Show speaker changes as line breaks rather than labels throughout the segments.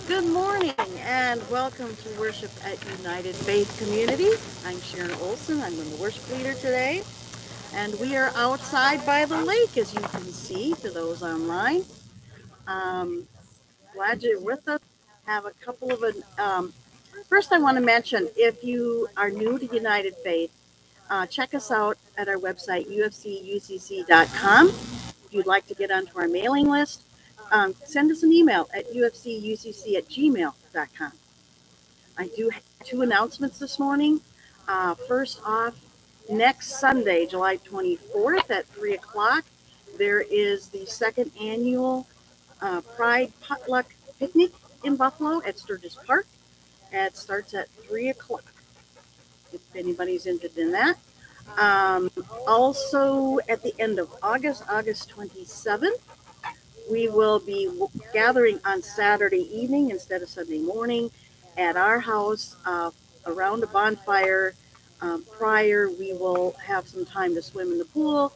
Good morning and welcome to worship at United Faith Community. I'm Sharon Olson. I'm the worship leader today. And we are outside by the lake, as you can see, for those online. Um, Glad you're with us. Have a couple of, first I want to mention, if you are new to United Faith, check us out at our website, ufcucc.com. If you'd like to get onto our mailing list, send us an email at ufcucc@gmail.com. I do have two announcements this morning. First off, next Sunday, July 24th at 3 o'clock, there is the second annual Pride Potluck Picnic in Buffalo at Sturgis Park. It starts at 3 o'clock if anybody's interested in that. Um, Also, at the end of August, August 27th, we will be gathering on Saturday evening instead of Sunday morning at our house around a bonfire. Prior, we will have some time to swim in the pool.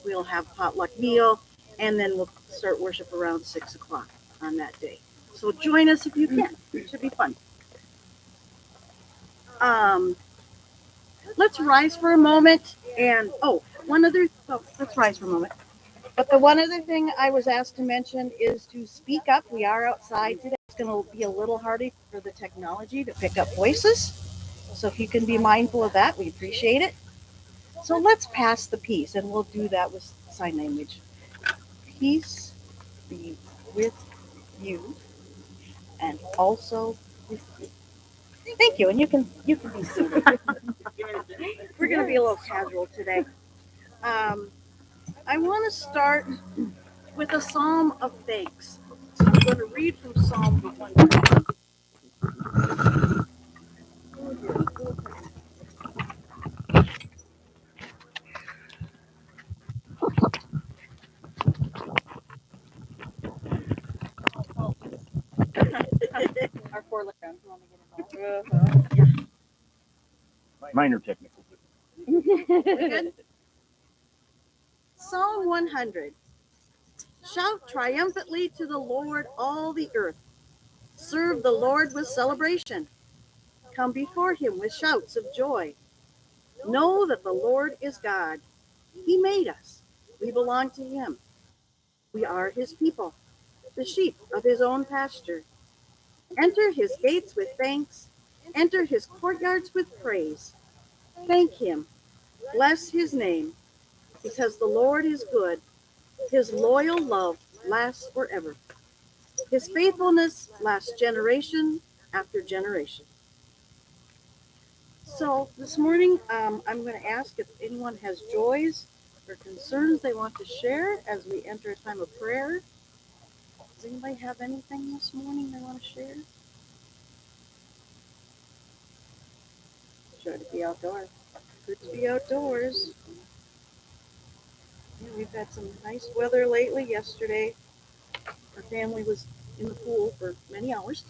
We'll have a potluck meal, and then we'll start worship around 6 o'clock on that day. So join us if you can. It should be fun. Um, let's rise for a moment. And let's rise for a moment. But the one other thing I was asked to mention is to speak up. We are outside today. It's going to be a little harder for the technology to pick up voices. So if you can be mindful of that, we appreciate it. So let's pass the peace, and we'll do that with sign language. Peace be with you, and also with you. Thank you, and you can be seated. We're going to be a little casual today. Um, I want to start with a psalm of thanks. So I'm going to read from Psalm 100. Our four letter. You want to get involved?
Minor technical.
Good. Psalm 100. Shout triumphantly to the Lord, all the earth. Serve the Lord with celebration. Come before him with shouts of joy. Know that the Lord is God. He made us. We belong to him. We are his people, the sheep of his own pasture. Enter his gates with thanks. Enter his courtyards with praise. Thank him. Bless his name, because the Lord is good. His loyal love lasts forever. His faithfulness lasts generation after generation. So this morning, I'm going to ask if anyone has joys or concerns they want to share as we enter a time of prayer. Does anybody have anything this morning they want to share? Try to be outdoors. Good to be outdoors. Yeah, we've had some nice weather lately. Yesterday, our family was in the pool for many hours.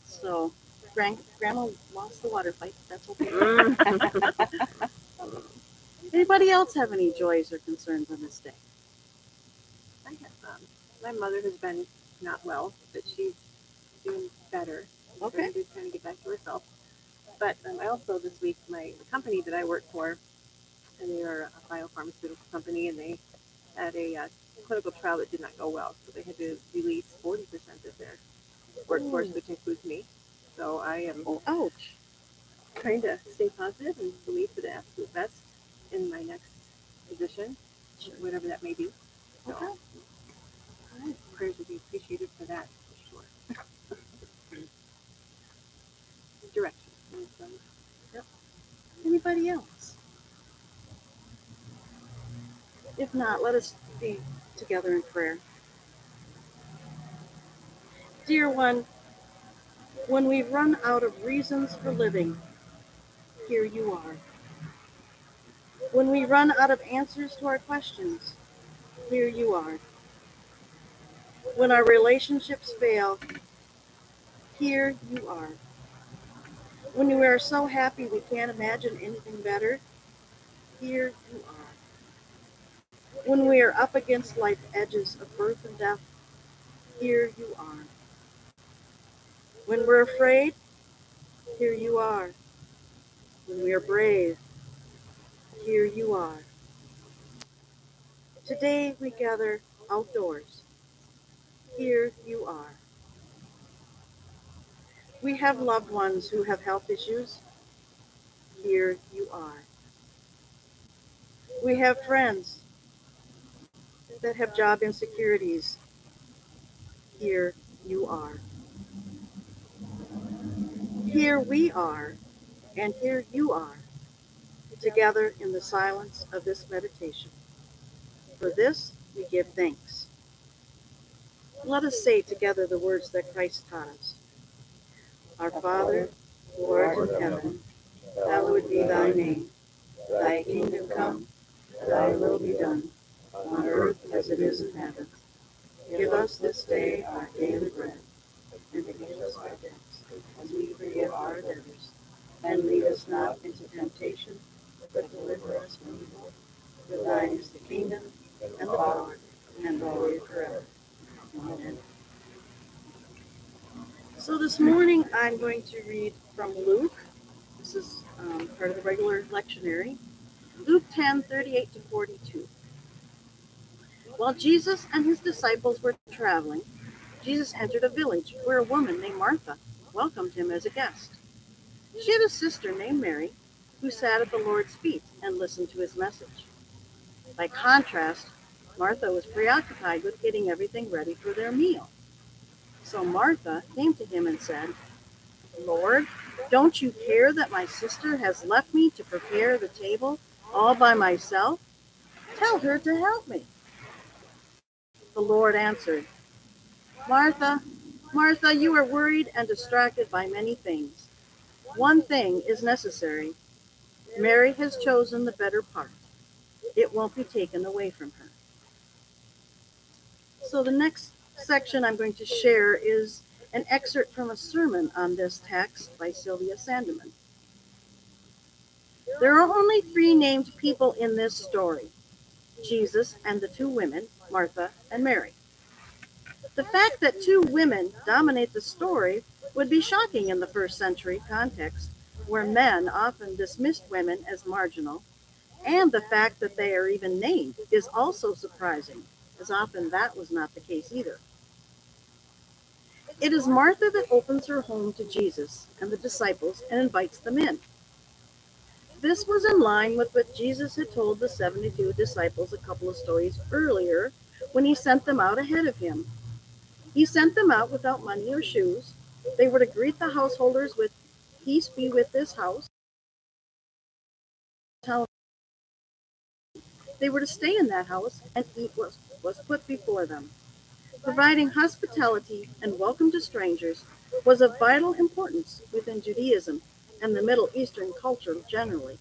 So, Grandma lost the water fight. That's okay. Anybody else have any joys or concerns on this day?
I have my mother has been not well, but she's doing better.
Okay.
Trying to kind of get back to herself. But I also this week the company that I work for, and they are a biopharmaceutical company, and they had a clinical trial that did not go well, so they had to release 40% of their workforce, which includes me. So I am
Ouch.
trying to stay positive and believe for the absolute best in my next position, whatever that may be. So prayers would be appreciated for that, for sure. Direction.
Yep. Anybody else? If not, let us be together in prayer. Dear one, when we run out of reasons for living, here you are. When we run out of answers to our questions, here you are. When our relationships fail, here you are. When we are so happy we can't imagine anything better, here you are. When we are up against life's edges of birth and death, here you are. When we're afraid, here you are. When we are brave, here you are. Today we gather outdoors. Here you are. We have loved ones who have health issues. Here you are. We have friends that have job insecurities. Here you are. Here we are, and here you are, together in the silence of this meditation. For this we give thanks. Let us say together the words that Christ taught us. Our Father, who art in heaven, hallowed be thy name. Thy kingdom come, thy will be done, on earth as it is in heaven. Give us this day our daily bread, and forgive us our debts, as we forgive our debtors. And lead us not into temptation, but deliver us from evil. For thine is the kingdom, and the power, and the glory forever. Amen. So this morning I'm going to read from Luke. This is part of the regular lectionary. Luke 10:38 to 42. While Jesus and his disciples were traveling, Jesus entered a village where a woman named Martha welcomed him as a guest. She had a sister named Mary who sat at the Lord's feet and listened to his message. By contrast, Martha was preoccupied with getting everything ready for their meal. So Martha came to him and said, Lord, don't you care that my sister has left me to prepare the table all by myself? Tell her to help me. The Lord answered, Martha, Martha, you are worried and distracted by many things. One thing is necessary. Mary has chosen the better part. It won't be taken away from her. So the next section I'm going to share is an excerpt from a sermon on this text by Sylvia Sandeman. There are only three named people in this story: Jesus and the two women, Martha and Mary. The fact that two women dominate the story would be shocking in the first century context, where men often dismissed women as marginal, and the fact that they are even named is also surprising, as often that was not the case either. It is Martha that opens her home to Jesus and the disciples and invites them in. This was in line with what Jesus had told the 72 disciples a couple of stories earlier when he sent them out ahead of him. He sent them out without money or shoes. They were to greet the householders with, Peace be with this house. They were to stay in that house and eat what was put before them. Providing hospitality and welcome to strangers was of vital importance within Judaism and the Middle Eastern culture generally.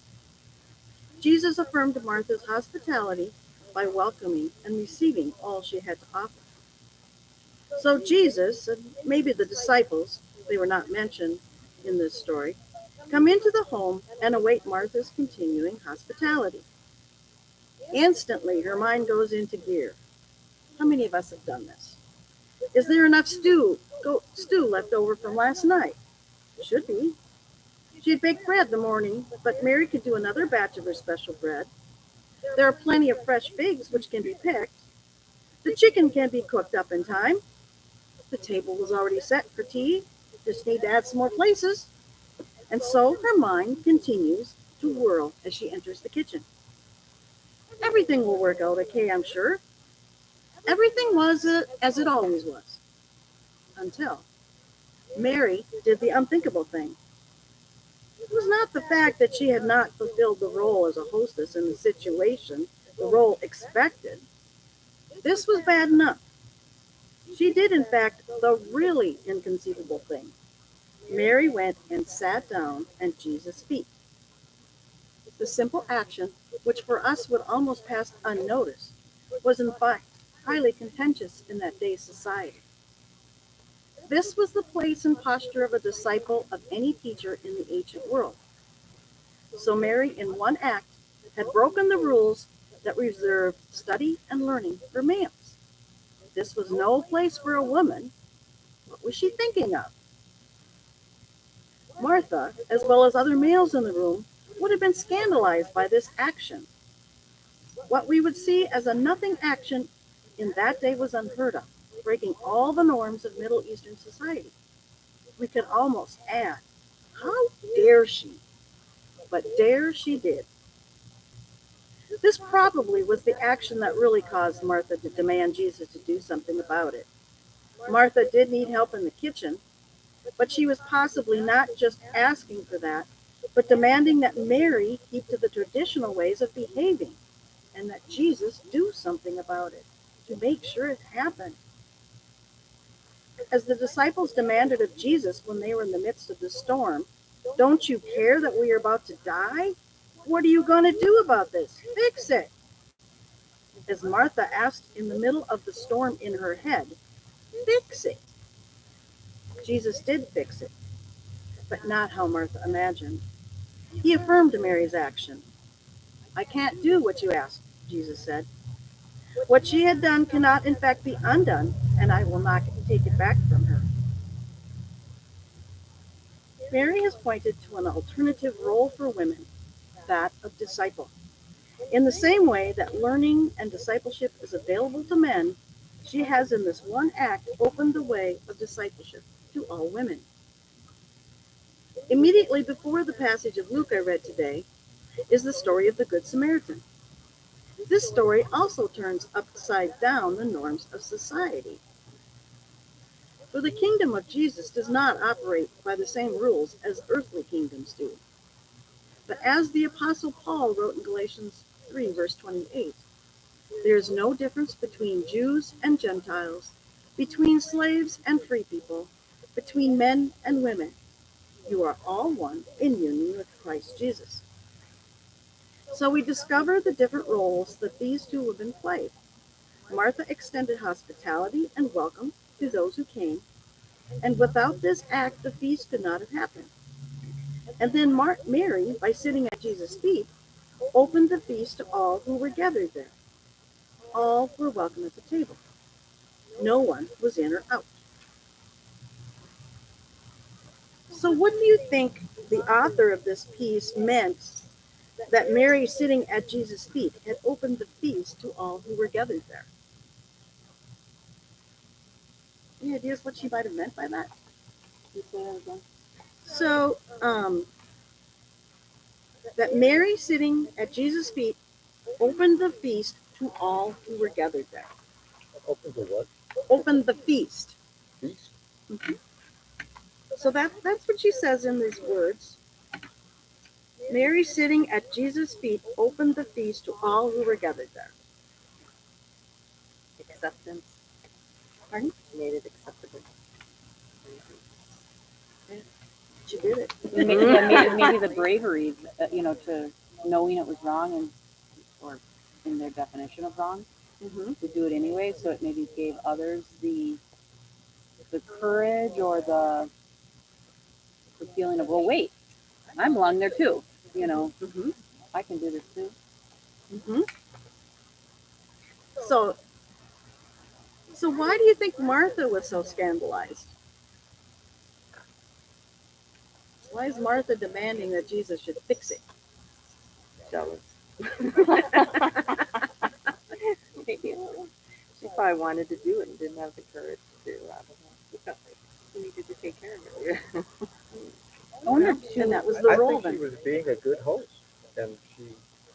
Jesus affirmed Martha's hospitality by welcoming and receiving all she had to offer. So Jesus, and maybe the disciples, they were not mentioned in this story, come into the home and await Martha's continuing hospitality. Instantly, her mind goes into gear. How many of us have done this? Is there enough stew left over from last night? Should be. She had baked bread in the morning, but Mary could do another batch of her special bread. There are plenty of fresh figs which can be picked. The chicken can be cooked up in time. The table was already set for tea. Just need to add some more places. And so her mind continues to whirl as she enters the kitchen. Everything will work out okay, I'm sure. Everything was as it always was. Until Mary did the unthinkable thing. It was not the fact that she had not fulfilled the role as a hostess in the situation, the role expected. This was bad enough. She did, in fact, the really inconceivable thing. Mary went and sat down at Jesus' feet. The simple action, which for us would almost pass unnoticed, was in fact highly contentious in that day's society. This was the place and posture of a disciple of any teacher in the ancient world. So Mary, in one act, had broken the rules that reserved study and learning for males. this was no place for a woman, what was she thinking of? Martha, as well as other males in the room, would have been scandalized by this action. What we would see as a nothing action in that day was unheard of, breaking all the norms of Middle Eastern society. We could almost add, how dare she? But dare she did. This probably was the action that really caused Martha to demand Jesus to do something about it. Martha did need help in the kitchen, but she was possibly not just asking for that, but demanding that Mary keep to the traditional ways of behaving and that Jesus do something about it to make sure it happened. As the disciples demanded of Jesus when they were in the midst of the storm, don't you care that we are about to die? What are you going to do about this? Fix it. As Martha asked in the middle of the storm in her head, fix it. Jesus did fix it, but not how Martha imagined. He affirmed Mary's action. I can't do what you ask, Jesus said. What she had done cannot in fact be undone, and I will not take it back from her. Mary has pointed to an alternative role for women, that of disciple. In the same way that learning and discipleship is available to men, she has in this one act opened the way of discipleship to all women. Immediately before the passage of Luke I read today is the story of the Good Samaritan. This story also turns upside down the norms of society. For the kingdom of Jesus does not operate by the same rules as earthly kingdoms do. But as the Apostle Paul wrote in Galatians 3, verse 28, there is no difference between Jews and Gentiles, between slaves and free people, between men and women. You are all one in union with Christ Jesus. So we discover the different roles that these two women played. Martha extended hospitality and welcome to those who came, and without this act, the feast could not have happened. And then Mary, by sitting at Jesus' feet, opened the feast to all who were gathered there. All were welcome at the table. No one was in or out. So, what do you think the author of this piece meant that Mary, sitting at Jesus' feet, had opened the feast to all who were gathered there? Any ideas what she might have meant by that?
You say that again?
So, that Mary, sitting at Jesus' feet, opened the feast to all who were gathered there.
Open the what?
Opened the feast.
Feast?
Mhm. So that's what she says in these words. Mary, sitting at Jesus' feet, opened the feast to all who were gathered there.
Acceptance.
Pardon?
Made it acceptable.
She did it.
Maybe the bravery, to knowing it was wrong or in their definition of wrong,
Mm-hmm.
to do it anyway. So it maybe gave others the courage or the feeling of, well, wait, I belong there too.
Mm-hmm.
I can do this too.
Mm-hmm. So why do you think Martha was so scandalized? Why is Martha demanding that Jesus should fix it?
Jealous. She probably wanted to do it and didn't have the courage to do it. I don't know. She felt like she needed to take care of it.
I wonder
And
too.
that was the
I
role
think she
then.
was being a good host, and she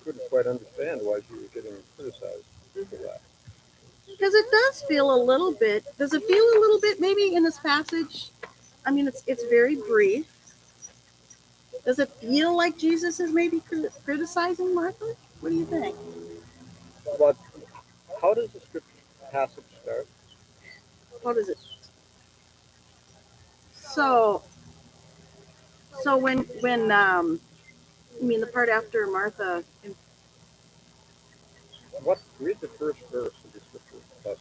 couldn't quite understand why she was getting criticized for that.
Because it does feel a little bit, does it feel a little bit maybe in this passage? I mean, it's very brief. Does it feel like Jesus is maybe criticizing Martha? What do you think?
But how does the scripture passage start?
How does it? So when I mean the part after Martha,
Read the first verse of the scripture passage.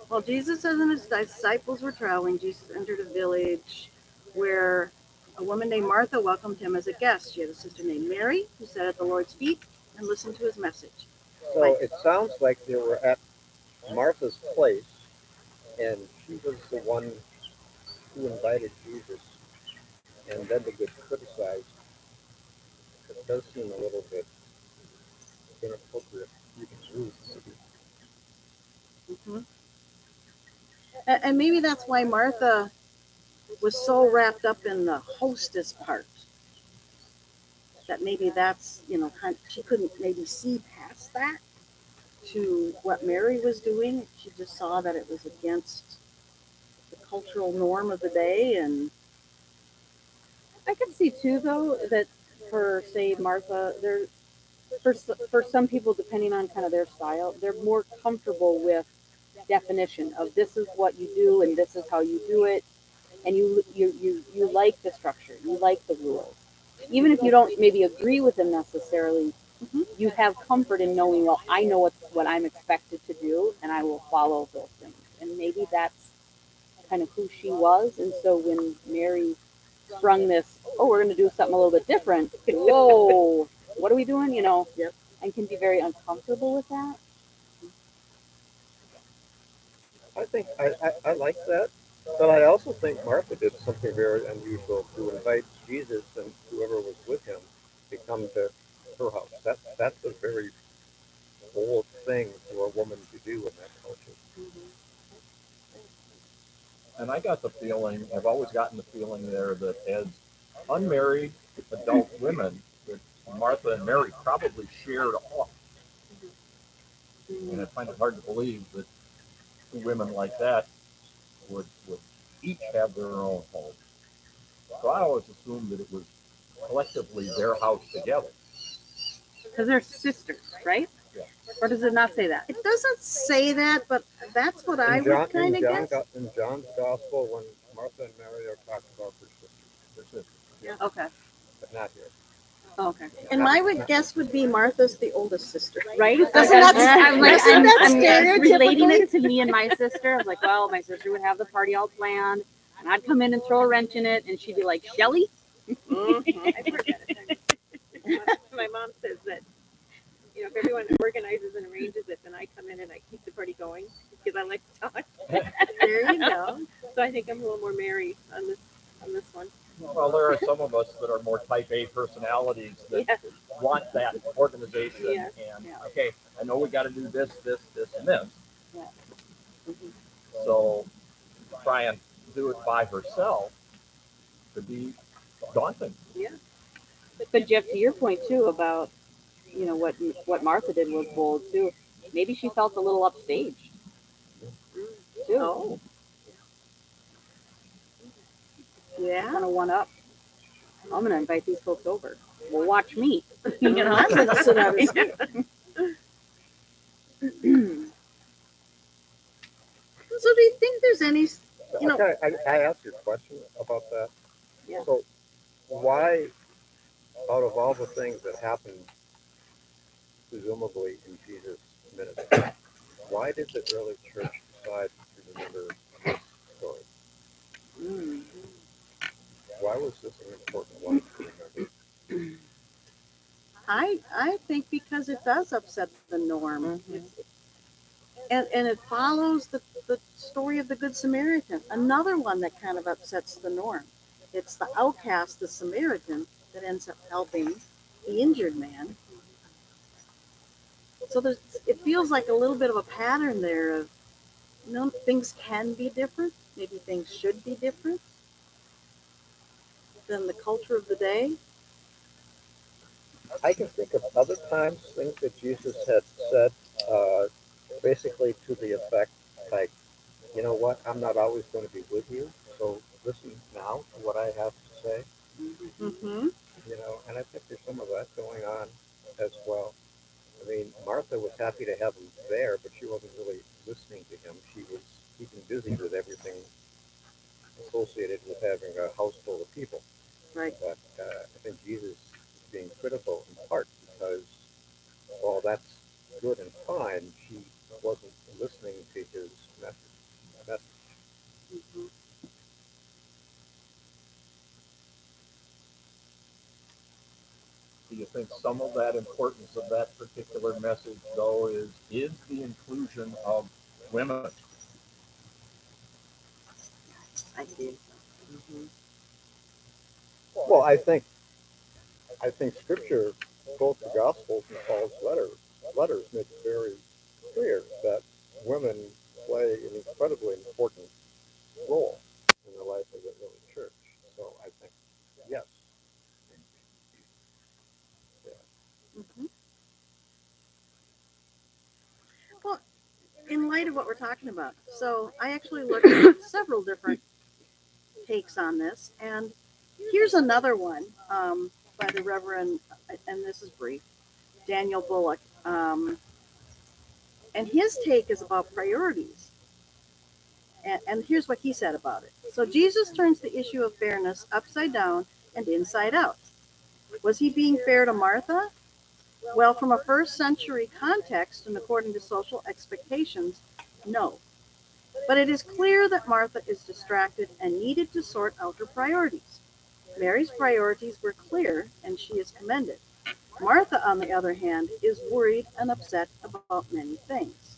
well, Jesus and his disciples were traveling. Jesus entered a village where a woman named Martha welcomed him as a guest. She had a sister named Mary who sat at the Lord's feet and listened to his message.
So it sounds like they were at Martha's place, And she was the one who invited Jesus, and then to get criticized, it does seem a little bit inappropriate, even rude, maybe.
Hmm. And maybe that's why Martha was so wrapped up in the hostess part that maybe that's, she couldn't maybe see past that to what Mary was doing. She just saw that it was against the cultural norm of the day. And
I could see too, though, that for say Martha, there for some people, depending on kind of their style, they're more comfortable with definition of this is what you do and this is how you do it, and you like the structure, you like the rules, even if you don't maybe agree with them necessarily.
Mhm.
You have comfort in knowing, well, I know what I'm expected to do, and I will follow those things, and maybe that's kind of who she was. And so when Mary sprung this, oh, we're going to do something a little bit different. Whoa, what are we doing?
Yep.
And can be very uncomfortable with that.
I think I like that, but I also think Martha did something very unusual to invite Jesus and whoever was with him to come to her house. That's a very bold thing for a woman to do in that culture.
And I got the feeling, I've always gotten the feeling there that as unmarried adult women, that Martha and Mary probably shared off. And I find it hard to believe that two women like that would each have their own home. So I always assumed that it was collectively their house together.
Because they're sisters, right?
Yeah.
Or does it not say that?
it doesn't say that, but that's what I would kind of guess.
In John's gospel, when Martha and Mary are talking about their sisters,
Okay.
but not here.
Okay.
And my guess would be Martha's the oldest sister.
Right?
Doesn't that-
I'm like,
doesn't that
I'm relating
stereotypically-
it to me and my sister. I was like, well, my sister would have the party all planned, and I'd come in and throw a wrench in it, and she'd be like, Shelly?
I've heard that at times. My mom says that, if everyone organizes and arranges it, then I come in and I keep the party going because I like to talk.
There you go.
So I think I'm a little more Mary on this one.
Well, there are some of us that are more type A personalities that
Yeah.
want that organization.
Yeah.
And,
Yeah.
okay, I know we got to do this, this, and this.
Yeah.
So try and do it by herself could be daunting.
But Jeff, to your point too about what Martha did was bold too. Maybe she felt a little upstaged too.
Oh. Yeah.
Kind of one up. I'm gonna invite these folks over. Well, watch me.
I'm gonna sit out and see. So do you think there's any, You know-
Okay, I asked you a question about that.
Yeah.
So why, out of all the things that happened, presumably in Jesus' ministry, why did the early church decide to remember this story?
Mm.
Why was this an important one to remember?
I think because it does upset the norm.
Mhm.
And it follows the story of the Good Samaritan, another one that kind of upsets the norm. It's the outcast, the Samaritan, that ends up helping the injured man. So it feels like a little bit of a pattern there of, things can be different. Maybe things should be different than the culture of the day.
I can think of other times, things that Jesus had said, basically to the effect, like, you know what, I'm not always going to be with you, so listen now to what I have to say,
Mm-hmm.
and I think there's some of that going on as well. I mean, Martha was happy to have him there, but she wasn't really listening to him. She was keeping busy with everything associated with having a house full of people.
Right.
But I think Jesus is being critical in part because, while that's good and fine, she wasn't listening to his message.
Mm-hmm.
Do you think some of that importance of that particular message, though, is the inclusion of women?
I see.
Well, I think Scripture, both the Gospels and Paul's letters make it very clear that women play an incredibly important role in the life of the early church. So I think, yes.
Mhm. Well, in light of what we're talking about, so I actually looked at several different takes on this, and here's another one by the Reverend, and this is brief, Daniel Bullock, and his take is about priorities. And here's what he said about it. So Jesus turns the issue of fairness upside down and inside out. Was he being fair to Martha? Well, from a first century context and according to social expectations, no. But it is clear that Martha is distracted and needed to sort out her priorities. Mary's priorities were clear and she is commended. Martha, on the other hand, is worried and upset about many things.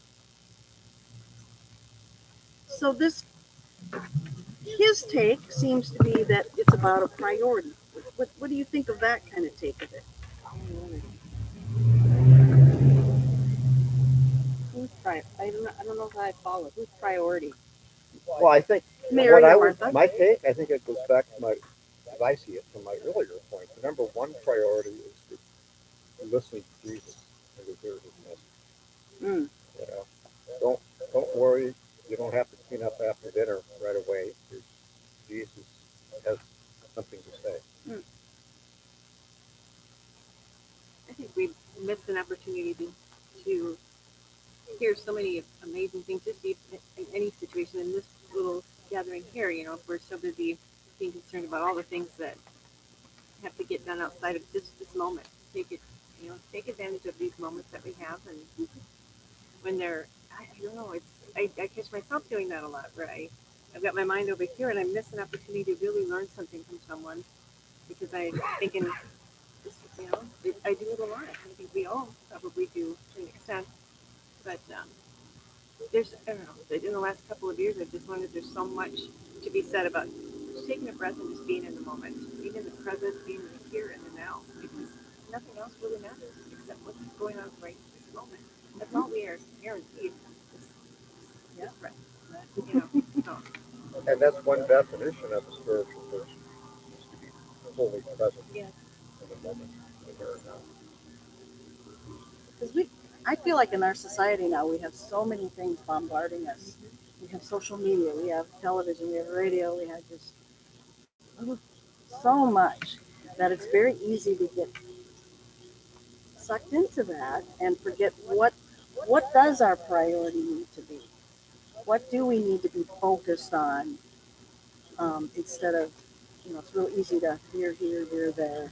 So his take seems to be that it's about a priority. What do you think of that kind of take of it?
I don't know if I follow. Who's priority?
Well, I think
Mary or Martha?
my take, I think it goes back to as I see it, from my earlier point. The number one priority is to listen to Jesus and to hear his message.
Mm.
You know, don't worry. You don't have to clean up after dinner right away. Jesus has something to say.
I think we missed an opportunity to hear so many amazing things, just in any situation, in this little gathering here, if we're so busy being concerned about all the things that have to get done outside of just this moment. Take advantage of these moments that we have, and when I don't know, I catch myself doing that a lot, where I've got my mind over here, and I miss an opportunity to really learn something from someone, because I'm thinking, I do it a lot. I think we all probably do to an extent, but I don't know, in the last couple of years, I've just learned that there's so much to be said about just taking a breath and just being in the moment, being in the present, being in the here and the now, because nothing else really matters except what's going on right this moment. That's all we are guaranteed. This breath. So.
And that's one definition of a spiritual person, is to be fully present
Yes.
in the moment, in the here and now.
Because I feel like in our society now, we have so many things bombarding us. We have social media, we have television, we have radio, we have just so much that it's very easy to get sucked into that and forget what does our priority need to be? What do we need to be focused on instead of, it's real easy to here, there.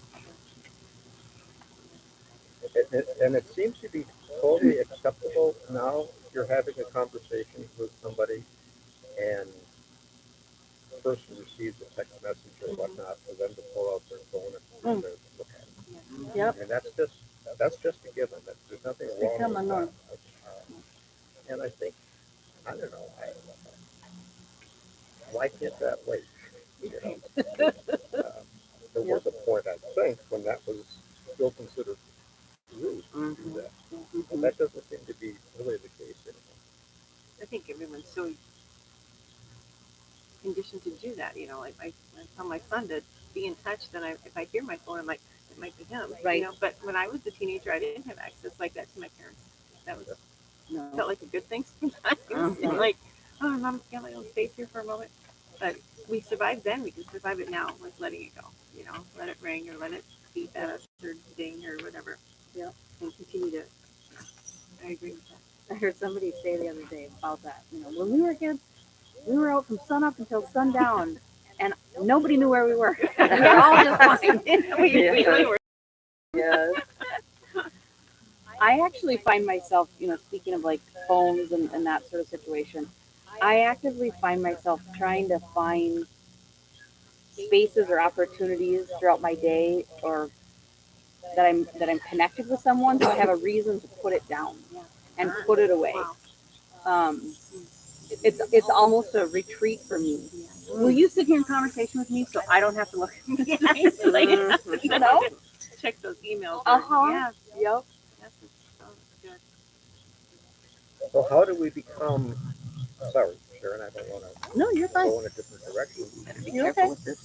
And it seems to be totally acceptable now if you're having a conversation with somebody and the person receives a text message or whatnot for them to pull out their phone and look at it.
Yep.
And that's just a given. There's nothing
It's
wrong
become
with
a norm.
that. And I think, I don't know, why can't that wait? There was a point, I think, when that was still considered rude to do that. And that doesn't seem to be really the case anymore.
I think everyone's so conditioned to do that. Like I tell my son to be in touch. Then if I hear my phone, I'm like, it might be him.
Right.
But when I was a teenager, I didn't have access like that to my parents. That was felt like a good thing sometimes. Like, oh, Mom, got my own space here for a moment. But we survived then. We can survive it now with letting it go. Let it ring or let it beep at us or ding or whatever.
Yeah.
And continue to. I agree with that.
I heard somebody say the other day about that. When we were kids, we were out from sun up until sundown, and nobody knew where we were. We were all just fine.
We really were.
Yes. I actually find myself, speaking of like phones and that sort of situation, I actively find myself trying to find spaces or opportunities throughout my day, or that I'm connected with someone, so I have a reason to put it down and put it away.
Wow.
It's almost a retreat for me. Will you sit here in conversation with me so I don't have to look at the eyes? Like, you know?
Check those emails.
Uh-huh.
Yeah,
Yep.
that's good.
So how do we become, sorry, Sharon, I don't want to
No, you're fine.
go in a different direction.
Better be
You're
careful
okay.
with this.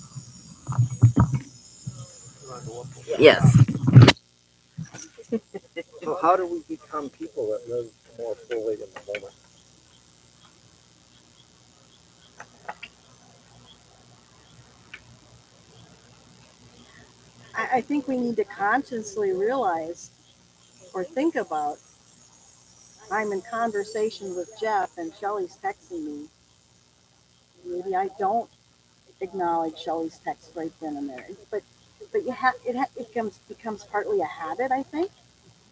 You wanna go up?
Yes.
So how do we become people that live more fully in the moment?
I think we need to consciously realize or think about, I'm in conversation with Jeff and Shelly's texting me. Maybe I don't acknowledge Shelly's text right then and there. But it becomes partly a habit, I think.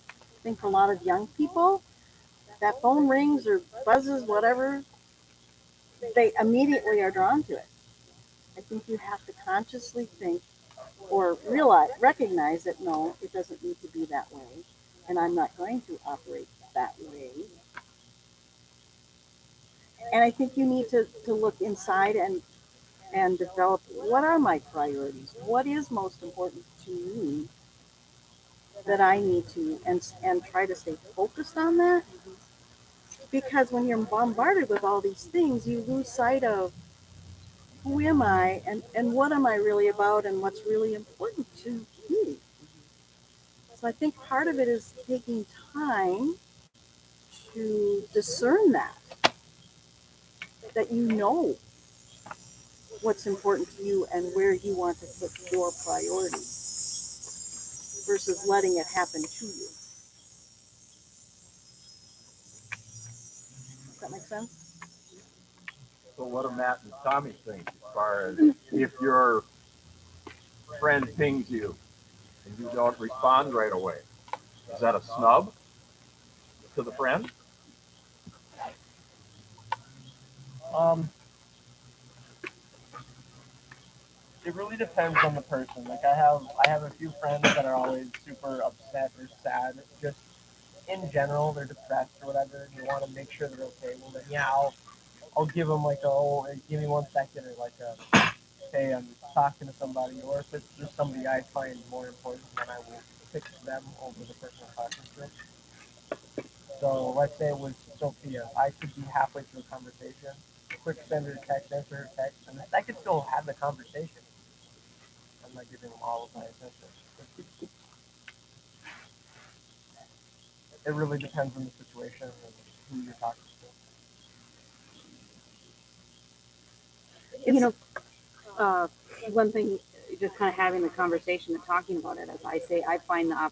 I think for a lot of young people, that phone rings or buzzes, whatever, they immediately are drawn to it. I think you have to consciously think or recognize that no, it doesn't need to be that way, and I'm not going to operate that way. And I think you need to look inside and develop, what are my priorities? What is most important to me that I need to, and try to stay focused on that? Because when you're bombarded with all these things, you lose sight of who am I, and what am I really about, and what's really important to me. So I think part of it is taking time to discern that you know what's important to you and where you want to put your priorities versus letting it happen to you. Does that make sense?
So what do Matt and Tommy think as far as if your friend pings you and you don't respond right away? Is that a snub to the friend?
It really depends on the person. Like I have a few friends that are always super upset or sad. Just in general, they're depressed or whatever, and you want to make sure they're okay. Well, then yeah, I'll give them like give me 1 second, or like hey, I'm talking to somebody, or if it's just somebody I find more important, then I will pick them over the person I'm talking to. So let's say it was Sophia. I could be halfway through a conversation, quick send her a text, answer her text, and I could still have the conversation. I'm not giving them all of my attention. It really depends on the situation and who you're talking to.
You know, one thing, just kind of having the conversation and talking about it, as I say, I find I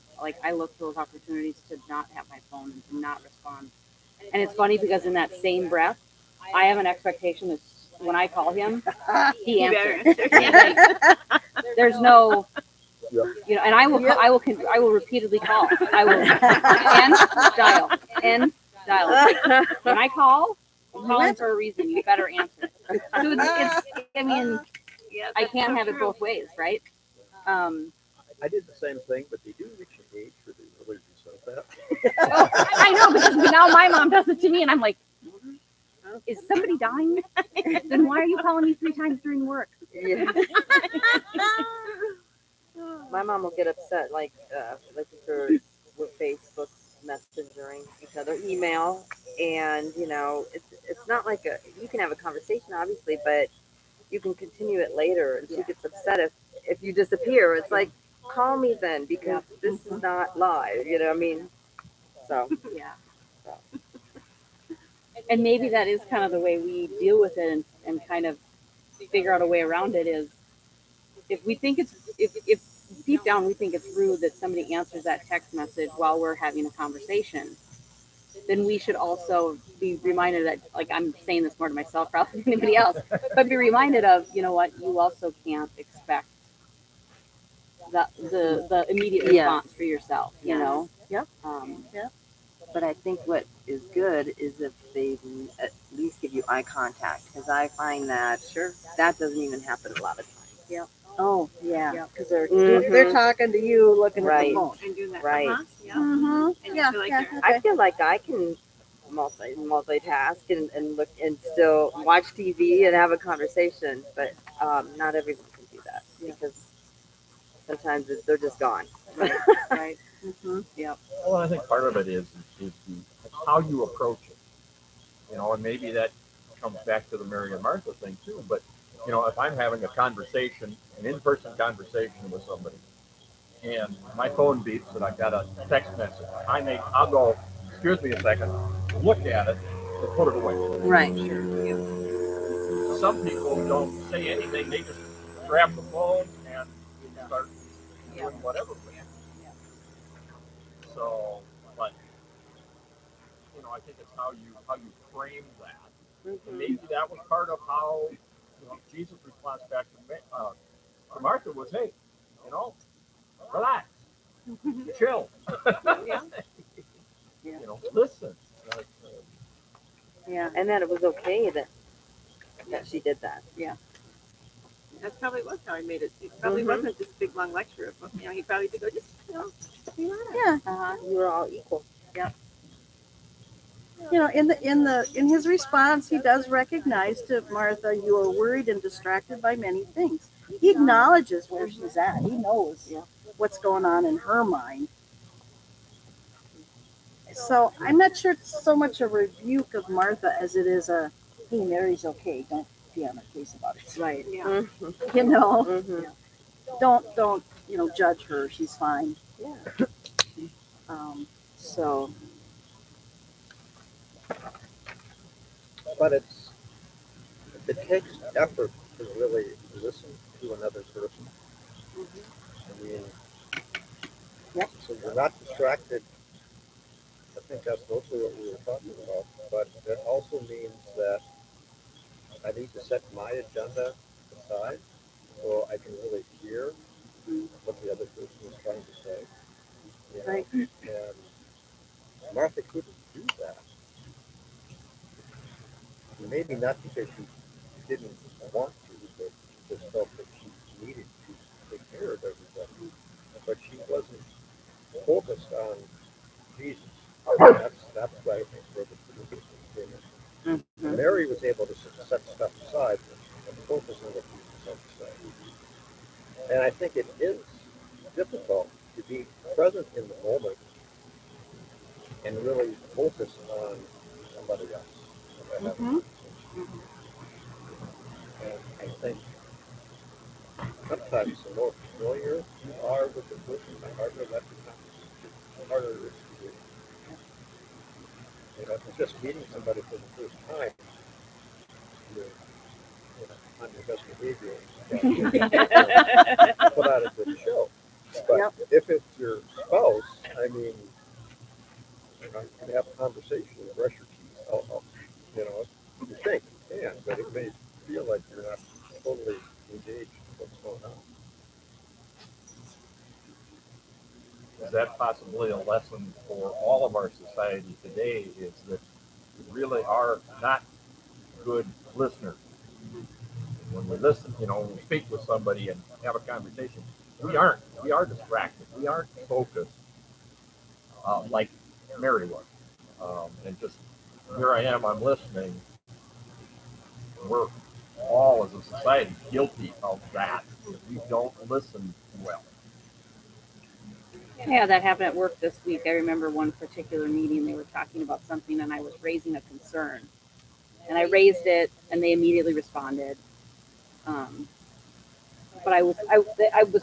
look for those opportunities to not have my phone and to not respond. And it's funny because in that same breath, I have an expectation that when I call him, he answers. There's no, you know, and I will repeatedly call. I will end dial. Like, when I call, I'm calling for a reason. You better answer. So I mean,
Yeah,
I can't have it both ways, right?
I did the same thing, but they do reach an age where they really resent that.
I know, because now my mom does it to me, and I'm like, is somebody dying? Then why are you calling me 3 times during work?
Yeah. My mom will get upset, like if we're Facebook messaging each other, email, and it's not like you can have a conversation, obviously, but you can continue it later, and she gets upset if you disappear. It's like, call me then, because this is not live. You know what I mean? So
Yeah. And maybe that is kind of the way we deal with it, and kind of figure out a way around it, is if we think if deep down we think it's rude that somebody answers that text message while we're having a conversation, then we should also be reminded that, like, I'm saying this more to myself probably than anybody else, but be reminded of, you know what, you also can't expect the immediate response for yourself, you know?
Yep.
But I think what is good is if they at least give you eye contact, because I find that that doesn't even happen a lot of times.
Yeah. Oh, yeah. Because they're
Mhm.
talking to you, looking at
Right.
the phone.
And doing that.
Right.
Uh-huh. Yeah.
Mm-hmm.
And
Yeah.
you feel like
Yeah.
they're-
I feel like I can multitask and look and still watch TV and have a conversation, but not everyone can do that because sometimes they're just gone.
Right. Right. Yep.
Well, I think part of it is how you approach it, and maybe that comes back to the Mary and Martha thing too. But if I'm having a conversation, an in-person conversation with somebody, and my phone beeps and I've got a text message, I'll go, excuse me a second, look at it, and put it away.
Right. Sure. Yeah.
Some people don't say anything; they just grab the phone and start doing whatever with it. So, but I think it's how you frame that. And maybe that was part of how Jesus' response back to Martha was, "Hey, relax, chill,
Yeah.
listen."
Yeah.
And that it was okay that she did that.
That's probably was how he made it. It probably wasn't this big long lecture. He probably did go just
Yeah.
You were all equal.
In his response, he does recognize to Martha, you are worried and distracted by many things. He acknowledges where she's at. He knows what's going on in her mind. So I'm not sure it's so much a rebuke of Martha as it is a, hey, Mary's okay. Don't be on her case about it.
Right.
Yeah.
Don't judge her. She's fine.
Yeah.
So
But it takes effort to really listen to another person. I mean, so you're not distracted. I think that's mostly what we were talking about. But it also means that I need to set my agenda aside so I can really hear what the other person is trying to say.
Right.
And Martha couldn't do that. Maybe not because she didn't want to, but she just felt that she needed to take care of everybody. But she wasn't focused on Jesus. That's what I think where the difference came in. Mary was able to set stuff aside and focus on what Jesus had to say. And I think it is difficult to be present in the moment and really focus on somebody else. And I think sometimes the more familiar you are with the person, the harder that becomes. The harder it is to do. If it's just meeting somebody for the first time, you're on your best behavior. Put out a good show. But if it's your spouse, I mean, you can have a conversation and brush your teeth. You think you can, but it may feel like you're not totally engaged in what's going on.
Is that possibly a lesson for all of our society today? Is that we really are not good listeners. When we listen, when we speak with somebody and have a conversation, we are distracted. We aren't focused like Mary was. And just, here I am, I'm listening. We're all as a society guilty of that. We don't listen well.
Yeah, that happened at work this week. I remember one particular meeting, they were talking about something and I was raising a concern. And I raised it and they immediately responded. But I was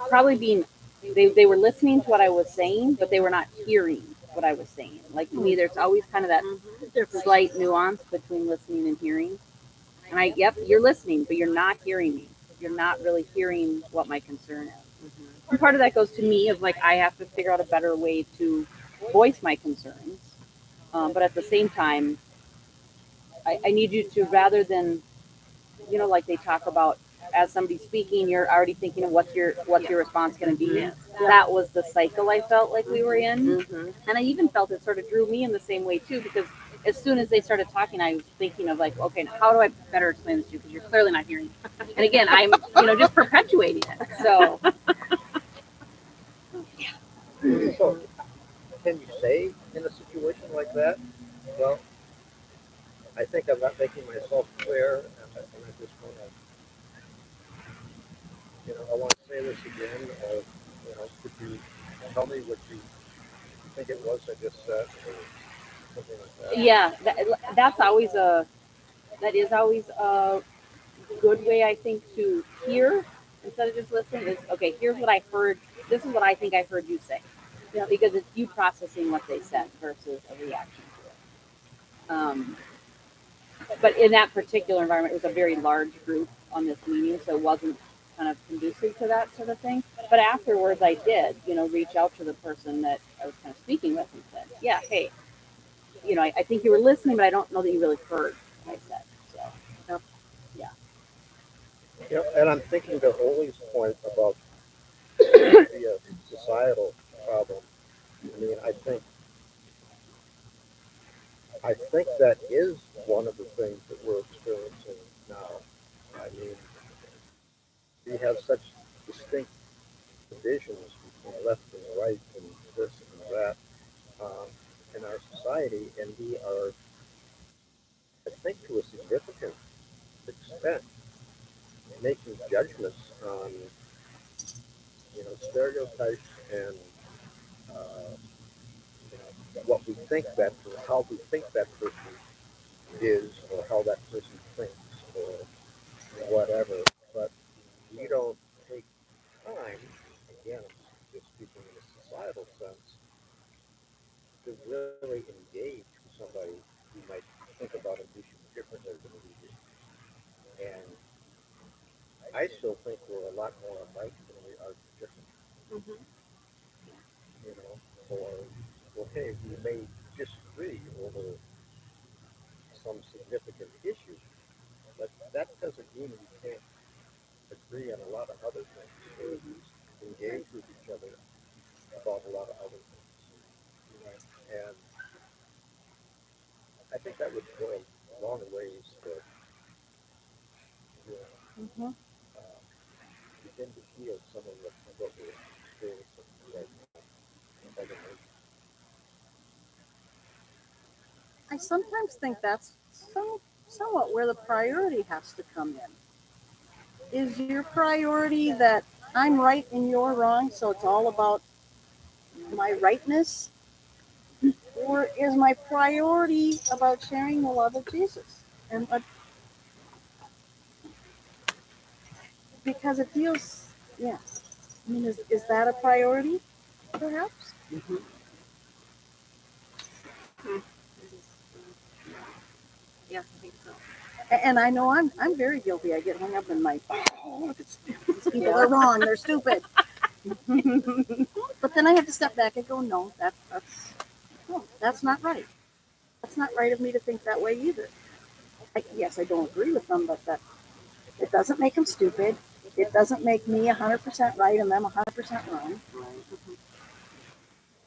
probably being, they were listening to what I was saying, but they were not hearing what I was saying. Like to me, there's always kind of that slight nuance between listening and hearing. And you're listening, but you're not hearing me. You're not really hearing what my concern is. And part of that goes to me of like, I have to figure out a better way to voice my concerns. But at the same time, I need you to, rather than, like they talk about, as somebody's speaking, you're already thinking of what's your response going to be.
Yes.
That was the cycle I felt like we were in. And I even felt it sort of drew me in the same way too, because as soon as they started talking, I was thinking of like, okay, now how do I better explain this to you? Because you're clearly not hearing me. And again, I'm, just perpetuating it. So,
So, can you say in a situation like that, well, I think I'm not making myself clear, and I just want to, I want to say this again. Could you tell me what you think it was I just said, or something like that?
Yeah, that is always a good way, I think, to hear instead of just listening. Is okay. Here's what I heard. This is what I think I heard you say.
Yeah.
Because it's you processing what they said versus a reaction to it. But in that particular environment, it was a very large group on this meeting, so it wasn't kind of conducive to that sort of thing. But afterwards, I did, reach out to the person that I was kind of speaking with and said, "Yeah, hey, I think you were listening, but I don't know that you really heard what I said." So, yeah.
And I'm thinking to Oli's point about the societal problem. I mean, I think that is one of the things that we're experiencing now. I mean, we have such distinct divisions between left and right and this and that um, in our society, and we are, I think, to a significant extent, making judgments on, stereotypes and uh, what we think that, or how we think that person is, or how that person thinks, or whatever. But we don't take time, again, I'm just speaking in a societal sense, to really engage with somebody who might think about an issue differently than we do. And I still think we're a lot more alike than we are different, or okay, we may disagree over some significant issue, but that doesn't mean we can't agree on a lot of other things, or at least engage with each other about a lot of other things. And I think that would go a long ways to,
Mhm.
uh, begin to heal some of what we're experiencing right now. As a nation.
I sometimes think that's somewhat where the priority has to come in. Is your priority that I'm right and you're wrong, so it's all about my rightness? Or is my priority about sharing the love of Jesus? And because it feels, yeah. I mean, is that a priority, perhaps?
Yeah, I think so.
And I know I'm very guilty. I get hung up in my, oh, these people are wrong. They're stupid. But then I have to step back and go, no, that's not right. That's not right of me to think that way either. Yes, I don't agree with them, but that it doesn't make them stupid. It doesn't make me 100% right and them 100% wrong.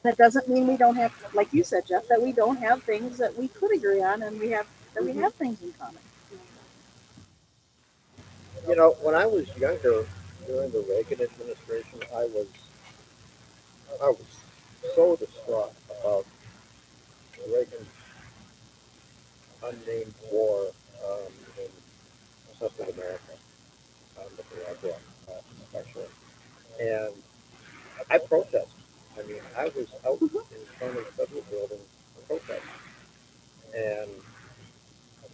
That doesn't mean we don't have, like you said, Jeff, that we don't have things that we could agree on, and we have things in common.
When I was younger, during the Reagan administration, I was so distraught about Reagan's unnamed war in Central America, Nicaragua, especially. And I protested. I mean, I was out in front of federal buildings protesting, and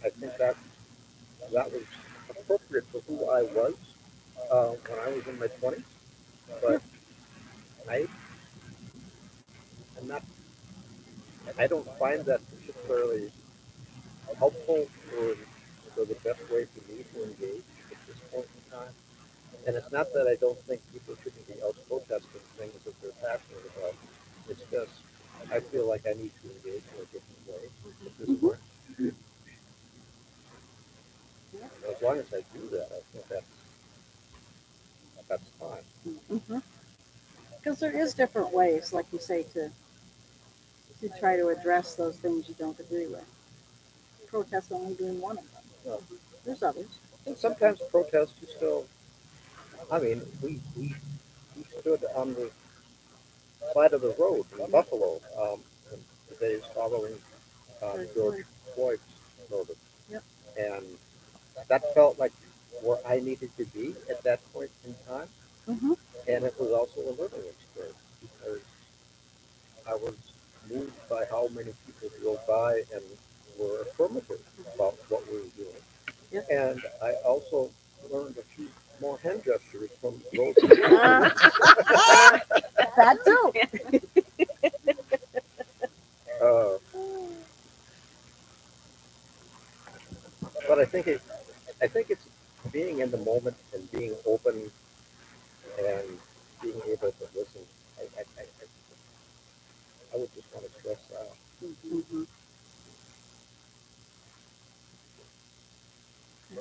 I think that was appropriate for who I was when I was in my 20s. But I am not. I don't find that particularly helpful for the best way for me to engage at this point in time. And it's not that I don't think people shouldn't be out protesting things that they're passionate about. It's just I feel like I need to engage in a different way at this point. And as long as I do that, I think that's fine.
Because there is different ways, like you say, to try to address those things you don't agree with. Protest only being one of them.
No.
There's others.
And sometimes protests are still. I mean, we stood on the side of the road in Buffalo in the days following George Floyd's noted.
Yep.
And that felt like where I needed to be at that point in time.
Mhm.
And it was also a learning experience because I was moved by how many people drove by and were affirmative about what we were doing.
Yep.
And I also learned a few more hand gestures from those.
That too.
uh, but I think it's being in the moment and being open and being able to listen. I would just want to stress that.
Mhm.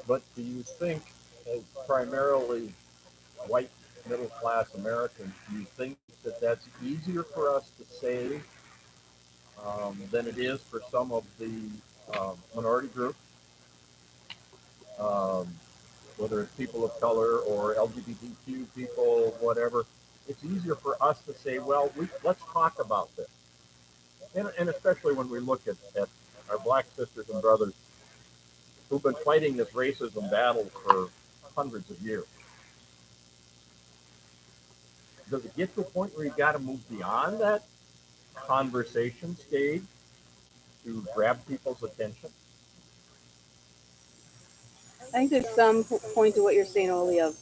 But do you think, as primarily white middle class Americans, do you think that that's easier for us to say than it is for some of the minority groups, um, whether it's people of color or LGBTQ people, whatever? It's easier for us to say, well, let's talk about this. And especially when we look at our black sisters and brothers who've been fighting this racism battle for hundreds of years. Does it get to a point where you got to move beyond that conversation stage to grab people's attention?
I think there's some point to what you're saying, Oli, of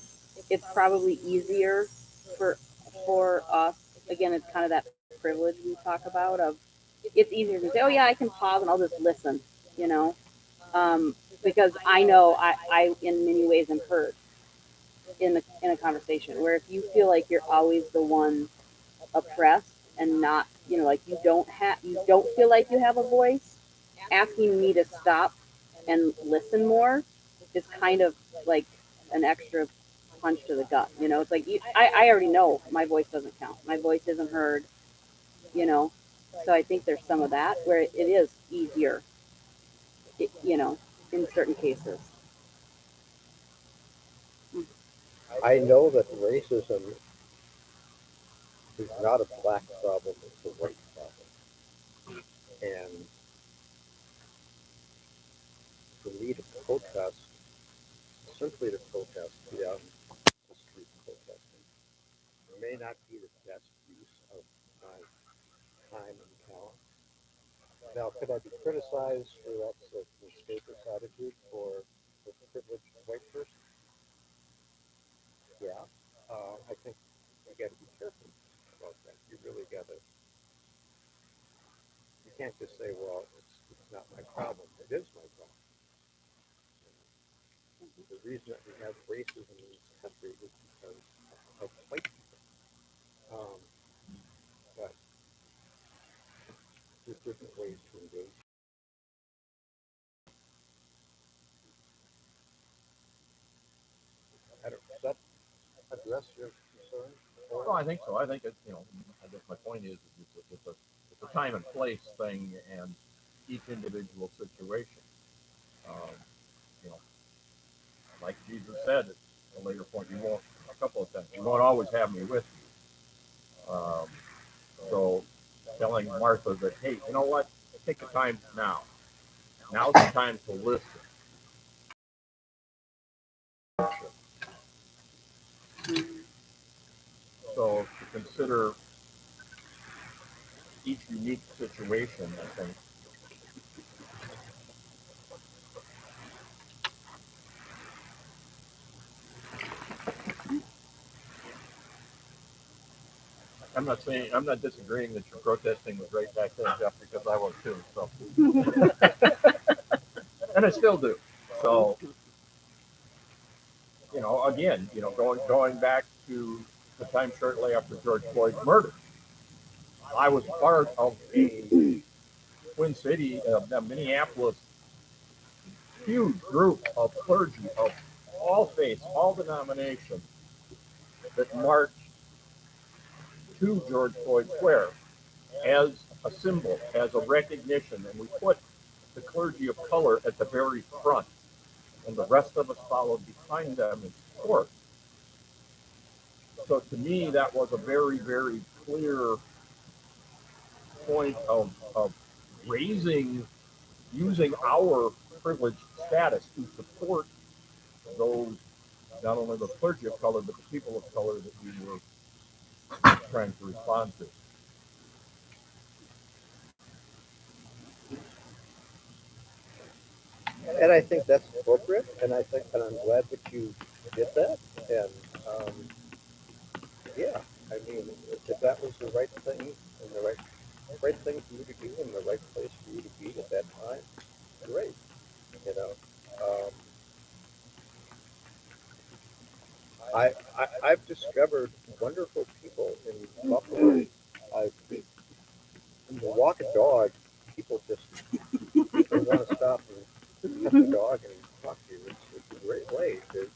it's probably easier for us. Again, it's kind of that privilege we talk about of it's easier to say, oh yeah, I can pause and I'll just listen, you know, because I know I in many ways am heard in a conversation. Where if you feel like you're always the one oppressed and not, you know, like you don't feel like you have a voice, asking me to stop and listen more is kind of like an extra punch to the gut. You know, it's like I already know my voice doesn't count. My voice isn't heard. You know, so I think there's some of that where it is easier. You know, in certain cases.
I know that racism is not a black problem, it's a white problem. And for me to protest, simply to protest, be out in the street protesting, may not be the best use of my time and talent. Now, could I be criticized for that's a mistaken attitude for a privileged white person? Yeah. I think you got to be careful about that. You really got to. You can't just say, "Well, it's not my problem." It is my problem. The reason that we have racism in this country is because of white people. But there's different ways to engage. I don't. Does that address your concern?
Well, I think so. I think it's, I guess my point is it's a time and place thing and each individual situation. Um, you know, like Jesus said at a later point, a couple of times, you won't always have me with you. So telling Martha that, hey, you know what? Take the time now. Now's the time to listen. So to consider each unique situation, I think. I'm not disagreeing that your protesting was right back then, Jeff, because I was too. So, and I still do. So, again, going back to the time shortly after George Floyd's murder, I was part of a Twin City, Minneapolis, huge group of clergy of all faiths, all denominations that marched to George Floyd Square as a symbol, as a recognition, and we put the clergy of color at the very front, and the rest of us followed behind them in support. So to me, that was a very, very clear point of raising using our privileged status to support those, not only the clergy of color, but the people of color that we were trying to respond to.
And I think that's appropriate, and and I'm glad that you did that. And yeah, I mean, if that was the right thing and the right thing for you to do in the right place for you to be at that time, great. You know, um, I've discovered wonderful people in Buffalo. I when you walk a dog, people just they want to stop and pet the dog and talk to you. It's a great way to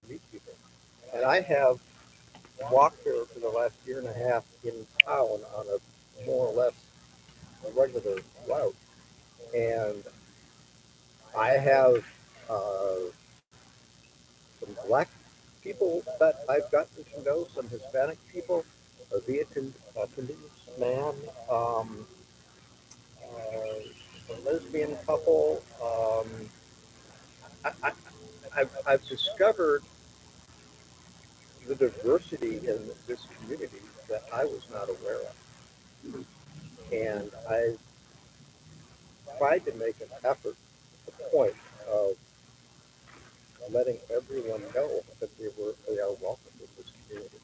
meet people. And I have walked there for the last year and a half in town on a more or less a regular route. And I have uh, some black people that I've gotten to know, some Hispanic people, a Vietnamese man, a lesbian couple. I, I, I've discovered the diversity in this community that I was not aware of. And I tried to make an effort, a point of letting everyone know that they are welcome in this community.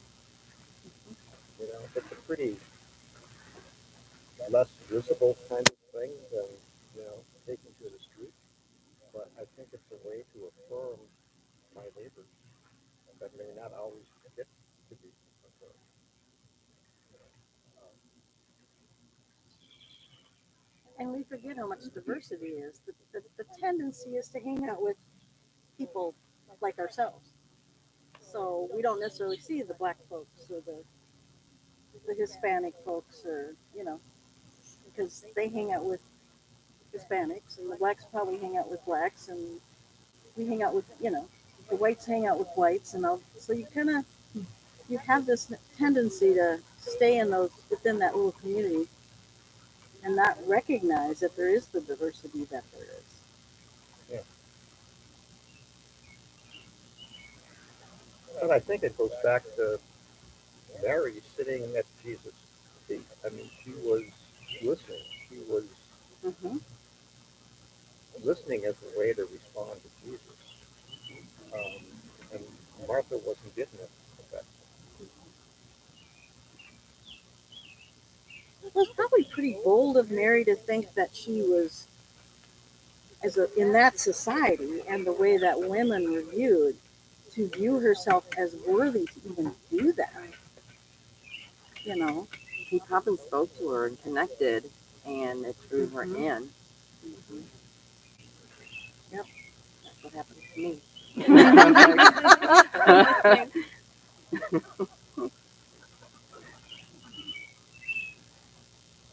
You know, it's a pretty less visible kind of thing than, you know, taking to the street. But I think it's a way to affirm my neighbors that may not always get to be affirmed.
And we forget how much diversity is. The tendency is to hang out with people like ourselves. So we don't necessarily see the black folks or the Hispanic folks or, because they hang out with Hispanics and the blacks probably hang out with blacks and we hang out with, the whites hang out with whites and all. So you have this tendency to stay in those, within that little community and not recognize that there is the diversity that there is.
Yeah. And I think it goes back to Mary sitting at Jesus' feet. I mean, she was listening. She was
Mm-hmm.
listening as a way to respond to Jesus. And Martha wasn't getting it at that.
It was probably pretty bold of Mary to think that she was, in that society and the way that women were viewed, to view herself as worthy to even do that. You know.
He probably spoke to her and connected, and it drew her
Mhm.
in.
Mm-hmm.
That's what happened to me.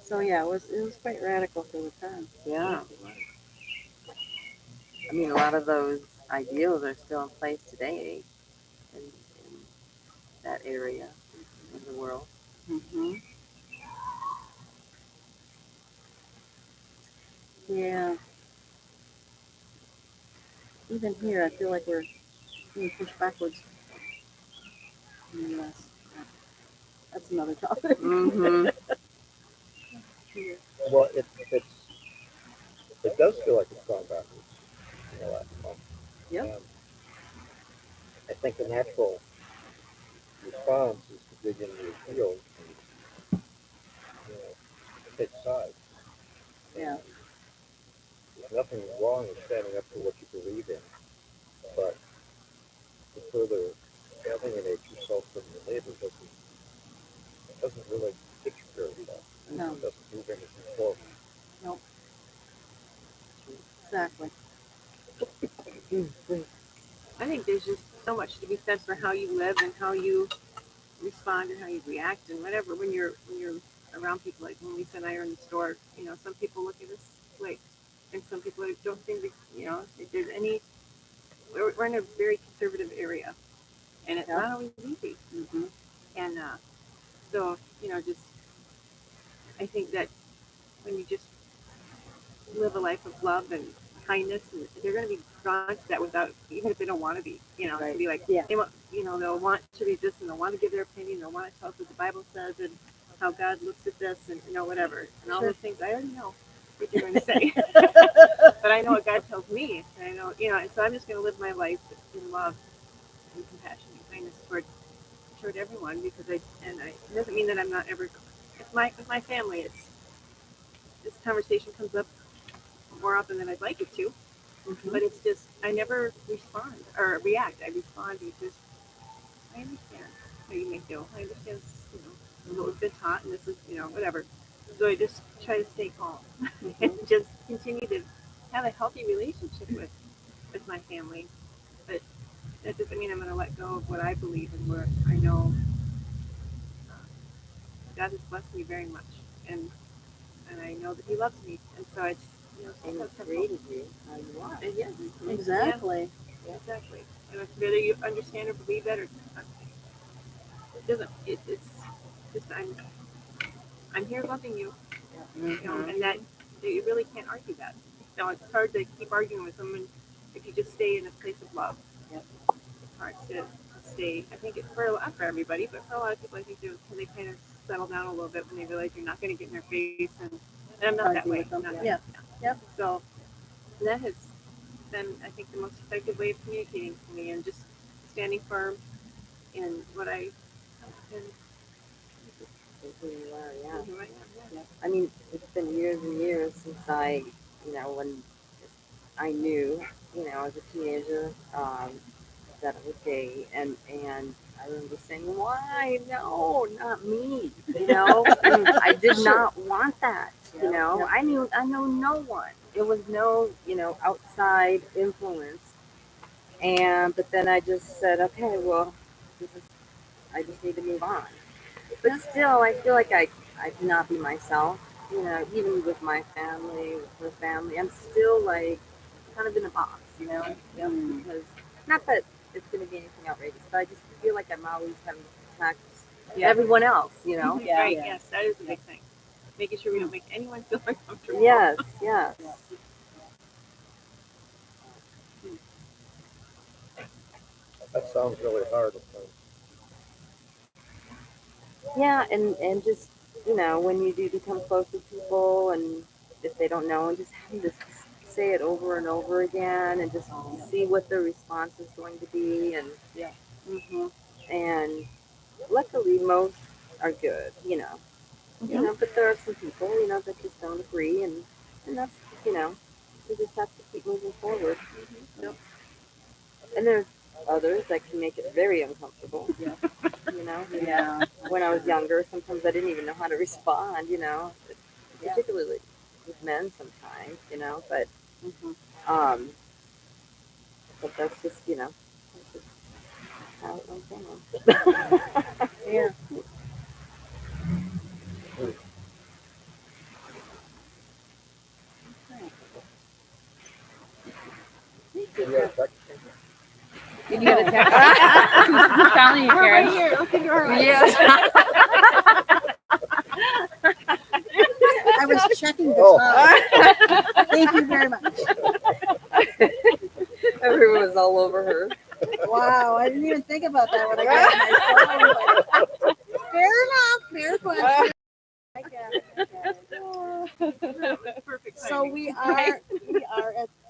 So yeah, it was quite radical for the time.
Yeah. I mean, a lot of those ideals are still in place today in that area of the world.
Mm-hmm. Yeah. Even here, I feel like we're being pushed backwards in the U.S. That's another topic.
Mm-hmm.
Well, it does feel like it's gone backwards in the last month.
Yep.
And I think the natural response is to dig into your heels and, you know, take sides.
Yeah.
There's nothing wrong with standing up for what you believe in, but to further alienate yourself from your neighbor doesn't really get you very far.
No.
It doesn't move anything forward.
Nope. Exactly.
I think there's just so much to be said for how you live and how you respond and how you react and whatever when you're around people, like when Lisa and I are in the store. Some people look at us like, and some people don't think that, if there's any. We're in a very conservative area, and it's not always easy.
Mm-hmm.
And so just I think that when you just live a life of love and kindness, and they're going to be drawn to that without, even if they don't want to be, you know, to be like,
Yeah.
they want, you know, they'll want to read this and they'll want to give their opinion, they'll want to tell us what the Bible says and how God looks at this and, you know, whatever. And all
Sure.
those things I already know what you're going to say. But I know what God tells me. And I know, you know, and so I'm just going to live my life in love and compassion and kindness toward everyone because it doesn't mean that I'm not ever, with my family, it's, this conversation comes up more often than I'd like it to, but it's just, I never respond or react. I respond because I understand how you may feel. I understand, you know, what we've been taught and this is, you know, whatever. So I just try to stay calm and just continue to have a healthy relationship with my family. But that doesn't mean I'm going to let go of what I believe and where I know God has blessed me very much, and I know that He loves me, and so it's, you know,
And
sometimes
He created you how you are.
and yes,
Exactly.
exactly. And whether you understand or believe that or it doesn't, it's just I'm here loving you, you know, and that you really can't argue that. You know, it's hard to keep arguing with someone if you just stay in a place of love.
Yep.
It's hard to stay. I think it's not for everybody, but for a lot of people, I think they kind of settle down a little bit when they realize you're not going to get in their face, and I'm not that
Argue
way.
with them,
I'm not-
yeah. Yep.
So that has been, I think, the most effective way of communicating to me, and just standing firm in what I and
Who you are, yeah.
who I am. Yeah.
I mean, it's been years and years since I, you know, when I knew, you know, as a teenager, that it was gay, and I remember saying, "Why? No, not me." You know, I did not want that. You know, I know no one. There was no, you know, outside influence, and but then I just said, okay, well, this is, I just need to move on. But still, I feel like I cannot be myself. You know, even with my family, with her family, I'm still like kind of in a box. You know, because not that it's going to be anything outrageous, but I just feel like I'm always having to protect everyone else. You know.
Mhm. Right. Yes, that is a big thing. Making sure we don't make anyone feel uncomfortable.
Yes. Yes.
That sounds really hard.
Yeah, and just, you know, when you do become close with people, and if they don't know, and just having to say it over and over again, and just see what their response is going to be, and and luckily most are good, you know. You know, but there are some people, you know, that just don't agree, and that's, you know, you just have to keep moving forward.
Yep.
And there's others that can make it very uncomfortable. You know.
Yeah.
When I was younger, sometimes I didn't even know how to respond. You know, particularly with men sometimes. You know, um, but that's just, you know, that's just how it went down.
Yeah.
Yeah,
Did you get a text? I'm telling you, Karen.
Here, look into her eyes.
Yes.
I was checking this
Oh.
out. Thank you very much.
Everyone was all over her.
Wow, I didn't even think about that when I got my phone. Fair enough, fair question. I get it.
Perfect.
So
timing.
we are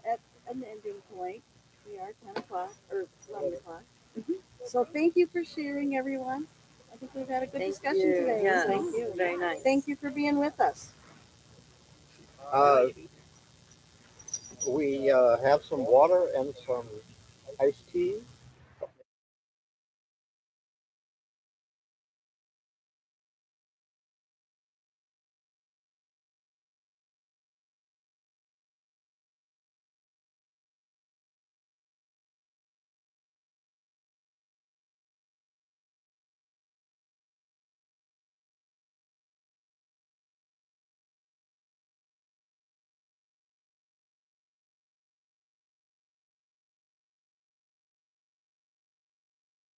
at an ending point. We are 10 o'clock or 11 o'clock. So thank you for sharing, everyone. I think we've had a good
Thank
discussion
you.
today.
Yes,
Thank you.
very nice.
Thank you for being with us.
We have some water and some iced tea